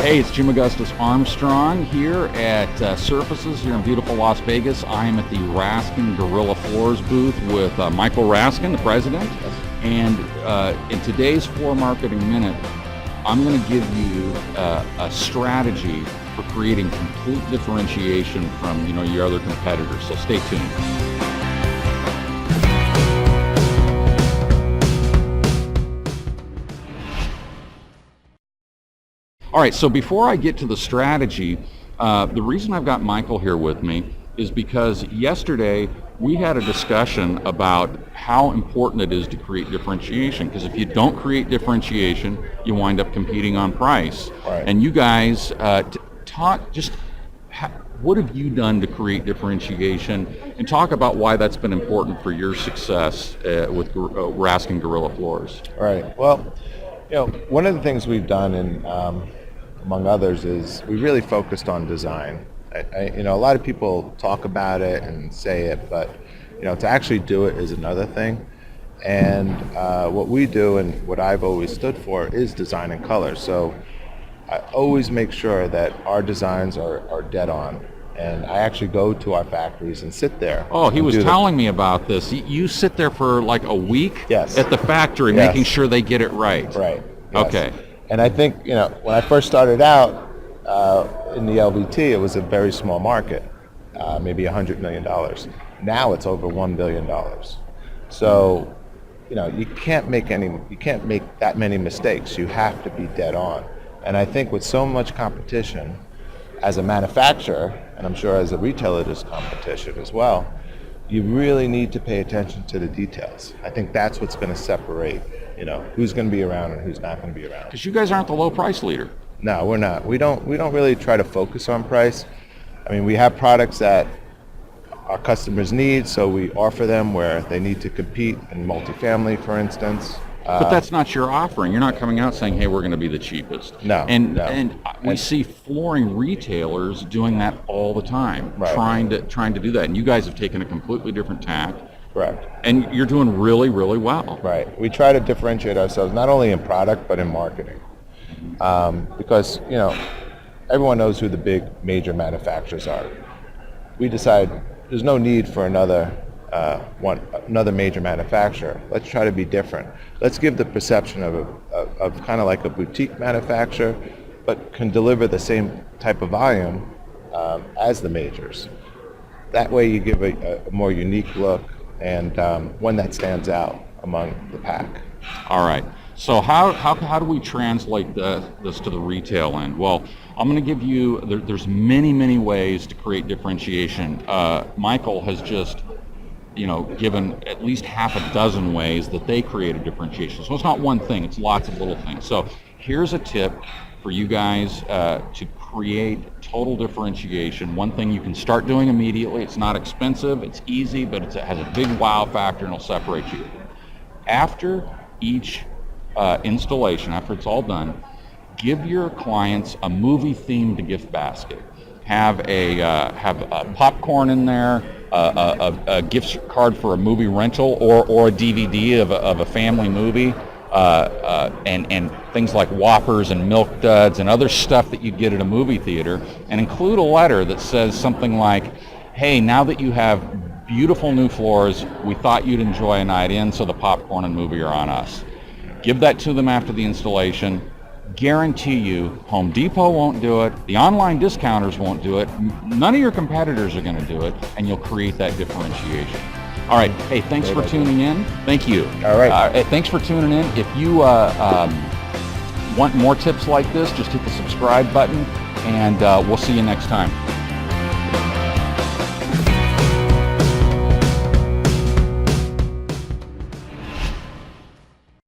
Hey, it's Jim Augustus Armstrong here at Surfaces here in beautiful Las Vegas. I am at the Raskin Gorilla Floors booth with Michael Raskin, the president. And in today's Floor Marketing Minute, I'm going to give you a strategy for creating complete differentiation from your other competitors. So stay tuned. All right, so before I get to the strategy, the reason I've got Michael here with me is because yesterday we had a discussion about how important it is to create differentiation, because if you don't create differentiation, you wind up competing on price. Right. And you guys talk just what have you done to create differentiation, and talk about why that's been important for your success with Raskin Gorilla Floors. Right. Well, one of the things we've done, among others, is we really focused on design. A lot of people talk about it and say it, but to actually do it is another thing. And what we do, and what I've always stood for, is design and color. So I always make sure that our designs are dead on. And I actually go to our factories and sit there. Oh, he was telling me about this. You sit there for like a week at the factory, making sure they get it right. Right. Yes. Okay. And I think, when I first started out in the LVT, it was a very small market, maybe $100 million. Now it's over $1 billion. So, you can't make that many mistakes. You have to be dead on. And I think with so much competition, as a manufacturer, and I'm sure as a retailer there's competition as well, you really need to pay attention to the details. I think that's what's going to separate, who's going to be around and who's not going to be around. Because you guys aren't the low price leader. No, we're not. We don't really try to focus on price. I mean, we have products that our customers need, so we offer them where they need to compete in multifamily, for instance. But that's not your offering. You're not coming out saying, hey, we're going to be the cheapest. No. And we see flooring retailers doing that all the time, trying to do that. And you guys have taken a completely different tack. Correct. And you're doing really, really well. Right. We try to differentiate ourselves not only in product but in marketing, because everyone knows who the big major manufacturers are. We decide there's no need for another major manufacturer. Let's try to be different. Let's give the perception of kind of like a boutique manufacturer, but can deliver the same type of volume as the majors. That way you give a more unique look, and one that stands out among the pack. All right. So how do we translate this to the retail end? Well, I'm going to give you, there's many ways to create differentiation. Michael has just given at least half a dozen ways that they create a differentiation. So it's not one thing, it's lots of little things. So here's a tip for you guys to create total differentiation. One thing you can start doing immediately. It's not expensive, it's easy, but it has a big wow factor and it'll separate you. After each installation, after it's all done, give your clients a movie-themed gift basket. Have a popcorn in there, a gift card for a movie rental, or a DVD of a family movie, and things like Whoppers and Milk Duds and other stuff that you'd get at a movie theater, and include a letter that says something like, hey, now that you have beautiful new floors, we thought you'd enjoy a night in, so the popcorn and movie are on us. Give that to them after the installation. Guarantee you Home Depot won't do it, the online discounters won't do it, none of your competitors are going to do it, and you'll create that differentiation. All right, hey, thanks for tuning in. Thank you. All right. Thanks for tuning in. If you want more tips like this, just hit the subscribe button, and we'll see you next time.